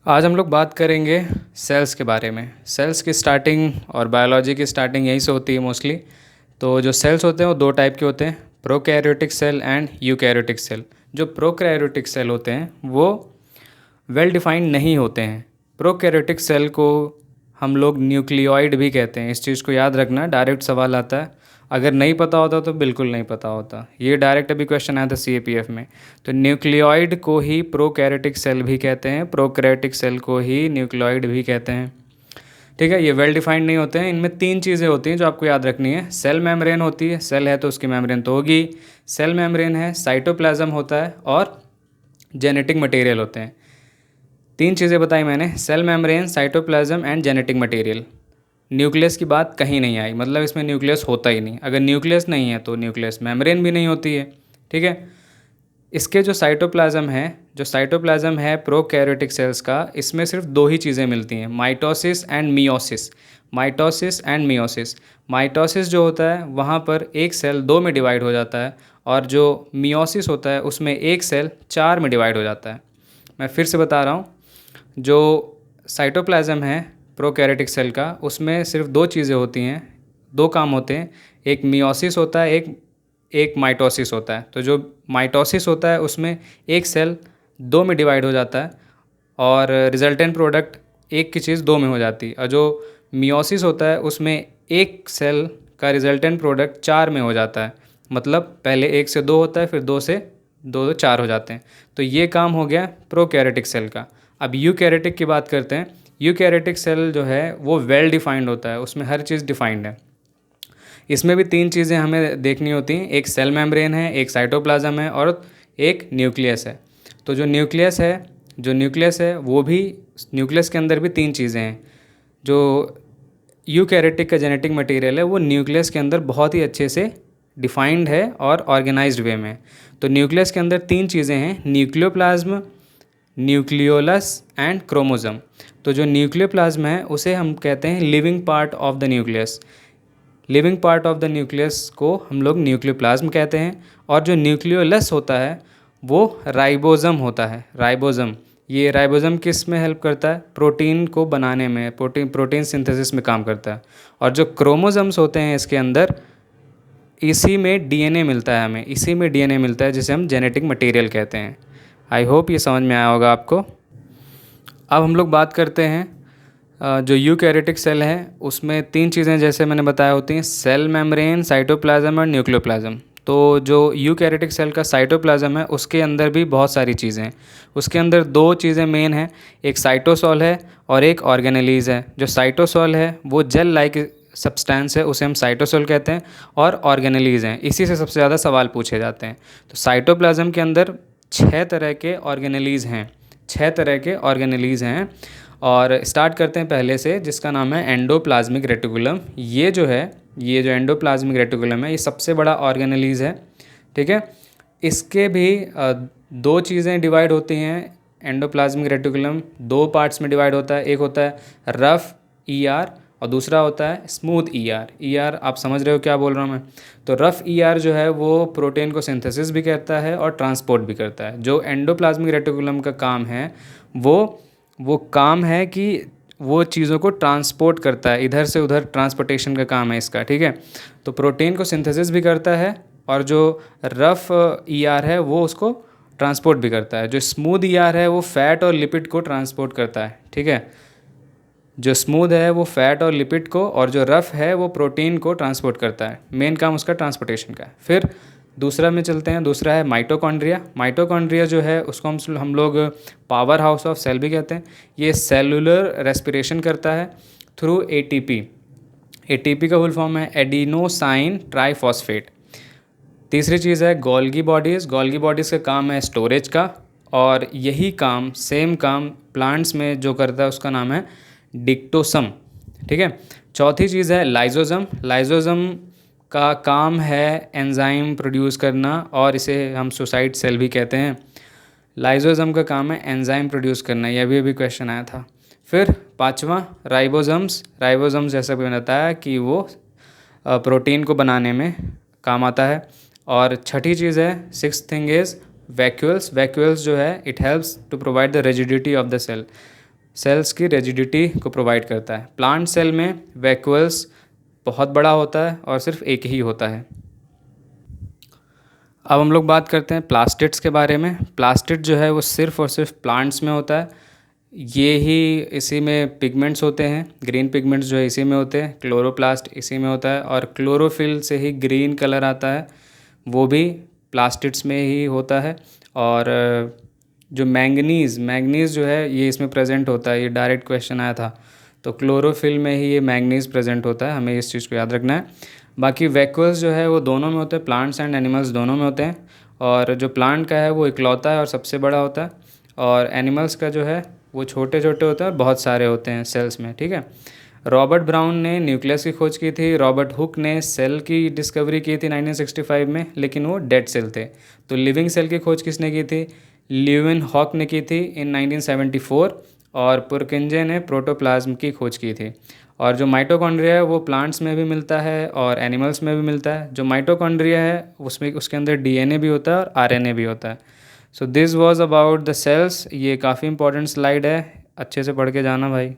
आज हम लोग बात करेंगे सेल्स के बारे में। सेल्स की स्टार्टिंग और बायोलॉजी की स्टार्टिंग यहीं से होती है मोस्टली। तो जो सेल्स होते हैं वो दो टाइप के होते हैं, prokaryotic cell and eukaryotic cell. जो प्रोकैरियोटिक सेल होते हैं वो वेल डिफाइंड नहीं होते हैं। प्रोकैरियोटिक सेल को हम लोग न्यूक्लियोइड भी कहते हैं। इस चीज़ को याद रखना, डायरेक्ट सवाल आता है। अगर नहीं पता होता तो बिल्कुल नहीं पता होता। ये डायरेक्ट अभी क्वेश्चन आया था सीएपीएफ में। तो न्यूक्लियोइड को ही प्रोकैरियोटिक सेल भी कहते हैं, प्रोकैरियोटिक सेल को ही न्यूक्लियोइड भी कहते हैं। ठीक है, ये वेल डिफाइंड नहीं होते हैं। इनमें तीन चीज़ें होती हैं जो आपको याद रखनी है। सेल मेम्ब्रेन होती है, सेल है तो उसकी मेम्ब्रेन तो होगी। सेल मेम्ब्रेन है, साइटोप्लाज्म होता है और जेनेटिक मटेरियल होते हैं। तीन चीज़ें बताई मैंने, cell membrane, cytoplasm and genetic material. Nucleus की बात कहीं नहीं आई, मतलब इसमें न्यूक्लियस होता ही नहीं। अगर न्यूक्लियस नहीं है तो न्यूक्लियस मेम्ब्रेन भी नहीं होती है। ठीक है, इसके जो साइटोप्लाज्म है प्रोकैरियोटिक सेल्स का, इसमें सिर्फ दो ही चीज़ें मिलती हैं, mitosis and meiosis. Mitosis and meiosis. Mitosis जो होता है वहाँ पर एक सेल दो में डिवाइड हो जाता है, और जो मियोसिस होता है उसमें एक सेल चार में डिवाइड हो जाता है। मैं फिर से बता रहा हूँ, जो साइटोप्लाज्म है प्रोकैरियोटिक सेल का, उसमें सिर्फ दो चीज़ें होती हैं, दो काम होते हैं। एक मियोसिस होता है, एक माइटोसिस होता है। तो जो माइटोसिस होता है उसमें एक सेल दो में डिवाइड हो जाता है और रिजल्टेंट प्रोडक्ट एक की चीज़ दो में हो जाती है। और जो मियोसिस होता है उसमें एक सेल का रिजल्टेंट प्रोडक्ट चार में हो जाता है। मतलब पहले एक से दो होता है, फिर दो से दो चार हो जाते हैं। तो ये काम हो गया प्रोकैरियोटिक सेल का। अब यूकैरियोटिक की बात करते हैं। यूकैरियोटिक सेल जो है वो वेल डिफाइंड होता है, उसमें हर चीज़ डिफाइंड है। इसमें भी तीन चीज़ें हमें देखनी होती हैं, एक सेल मेम्ब्रेन है, एक साइटोप्लाज्म है और एक न्यूक्लियस है। तो जो न्यूक्लियस है वो भी, न्यूक्लियस के अंदर भी तीन चीज़ें हैं। जो यूकैरियोटिक का जेनेटिक मटेरियल है वो न्यूक्लियस के अंदर बहुत ही अच्छे से डिफाइंड है और ऑर्गेनाइज्ड वे में। तो न्यूक्लियस के अंदर तीन चीज़ें हैं, न्यूक्लियोप्लाज्म, न्यूक्लियोलस एंड क्रोमोसोम। तो जो न्यूक्लियोप्लाज्म है उसे हम कहते हैं living part of the nucleus. Living part of the nucleus को हम लोग न्यूक्लियोप्लाज्म कहते हैं। और जो न्यूक्लियोलस होता है वो राइबोसम होता है। राइबोसम, ये राइबोसम किस में हेल्प करता है? प्रोटीन को बनाने में, प्रोटीन सिंथेसिस में काम करता है। और जो क्रोमोसोम्स होते हैं इसके अंदर, इसी में डीएनए मिलता है हमें, इसी में डीएनए मिलता है जिसे हम जेनेटिक मटेरियल कहते हैं। आई होप ये समझ में आया होगा आपको। अब हम लोग बात करते हैं जो यूकैरियोटिक सेल है उसमें तीन चीज़ें जैसे मैंने बताया होती हैं, सेल मेम्ब्रेन, साइटोप्लाज्म और न्यूक्लियोप्लाज्म। तो जो यूकैरियोटिक सेल का साइटोप्लाज्म है उसके अंदर भी बहुत सारी चीज़ें हैं। उसके अंदर दो चीज़ें मेन हैं, एक साइटोसोल है और एक ऑर्गेनेलीज है। जो साइटोसोल है वो जेल लाइक सब्सटेंस है, उसे हम साइटोसोल कहते हैं, और ऑर्गेनेलीज हैं, इसी से सबसे ज़्यादा सवाल पूछे जाते हैं। तो साइटोप्लाज्म के अंदर छः तरह के ऑर्गेनेलीज हैं, छः तरह के ऑर्गेनेलीज हैं। और स्टार्ट करते हैं पहले से, जिसका नाम है एंडोप्लाज्मिक रेटिकुलम। ये जो एंडोप्लाज्मिक रेटिकुलम है ये सबसे बड़ा ऑर्गेनेलीज है। ठीक है, इसके भी दो चीज़ें डिवाइड होती हैं। एंडोप्लाज्मिक रेटिकुलम दो पार्ट्स में डिवाइड होता है, एक होता है रफ ईआर और दूसरा होता है स्मूथ ईआर। ईआर आप समझ रहे हो क्या बोल रहा हूँ मैं? तो रफ ईआर जो है वो प्रोटीन को सिंथेसिस भी करता है और ट्रांसपोर्ट भी करता है। जो एंडोप्लाज्मिक रेटिकुलम का काम है वो काम है कि वो चीज़ों को ट्रांसपोर्ट करता है, इधर से उधर ट्रांसपोर्टेशन का काम है इसका। ठीक है, तो प्रोटीन को सिंथेसिस भी करता है और जो रफ ईआर है वो उसको ट्रांसपोर्ट भी करता है। जो स्मूथ ईआर है वो फैट और लिपिड को ट्रांसपोर्ट करता है। ठीक है, जो स्मूथ है वो फैट और लिपिड को, और जो रफ़ है वो प्रोटीन को ट्रांसपोर्ट करता है। मेन काम उसका ट्रांसपोर्टेशन का है। फिर दूसरा में चलते हैं, दूसरा है माइटोकॉन्ड्रिया। माइटोकॉन्ड्रिया जो है उसको हम लोग पावर हाउस ऑफ सेल भी कहते हैं। ये सेलुलर रेस्पिरेशन करता है थ्रू एटीपी। एटीपी का फुल फॉर्म है एडिनोसाइन ट्राइफॉस्फेट। तीसरी चीज़ है गोल्गी बॉडीज़। गोल्गी बॉडीज़ का काम है स्टोरेज का, और यही काम, सेम काम प्लांट्स में जो करता है उसका नाम है डिक्टोसम। ठीक है, चौथी चीज़ है लाइजोसम। लाइजोसम का काम है एंजाइम प्रोड्यूस करना, और इसे हम सुसाइड सेल भी कहते हैं। लाइजोसम का काम है एंजाइम प्रोड्यूस करना, यह भी अभी क्वेश्चन आया था। फिर पांचवा राइबोसम्स। राइबोसम्स जैसा भी बताया कि वो प्रोटीन को बनाने में काम आता है। और छठी चीज़ है, sixth thing is vacuoles. Vacuoles जो है it helps to provide the rigidity of the cell. Cells की रिजिडिटी को प्रोवाइड करता है। प्लांट सेल में वैक्यूल्स बहुत बड़ा होता है और सिर्फ एक ही होता है। अब हम लोग बात करते हैं प्लास्टिड्स के बारे में। प्लास्टिड जो है वो सिर्फ और सिर्फ प्लांट्स में होता है। ये ही इसी में पिगमेंट्स होते हैं, ग्रीन पिगमेंट्स जो है इसी में होते हैं, क्लोरोप्लास्ट इसी में होता है, और क्लोरोफिल से ही ग्रीन कलर आता है, वो भी प्लास्टिड्स में ही होता है। और जो मैंगनीज़ जो है ये इसमें प्रेजेंट होता है, ये डायरेक्ट क्वेश्चन आया था, तो क्लोरोफिल में ही ये मैंगनीज़ प्रेजेंट होता है, हमें इस चीज़ को याद रखना है। बाकी वैक्यूल्स जो है वो दोनों में होते हैं, प्लांट्स एंड एनिमल्स दोनों में होते हैं। और जो प्लांट का है वो इकलौता है और सबसे बड़ा होता है, और एनिमल्स का जो है वो छोटे छोटे होते हैं और बहुत सारे होते हैं सेल्स में, ठीक है। रॉबर्ट ब्राउन ने न्यूक्लियस की खोज की थी, रॉबर्ट हुक ने सेल की डिस्कवरी की थी 1965 में, लेकिन वो डेड सेल थे। तो लिविंग सेल की खोज किसने की थी? ल्यूविन हॉक ने की थी इन 1974, और पुरकिंजे ने प्रोटोप्लाज्म की खोज की थी। और जो माइटोकॉन्ड्रिया है वो प्लांट्स में भी मिलता है और एनिमल्स में भी मिलता है। जो माइटोकॉन्ड्रिया है उसमें उसके अंदर डीएनए भी होता है और आरएनए भी होता है। So this was about the cells. ये काफ़ी इंपॉर्टेंट स्लाइड है, अच्छे से पढ़ के जाना भाई।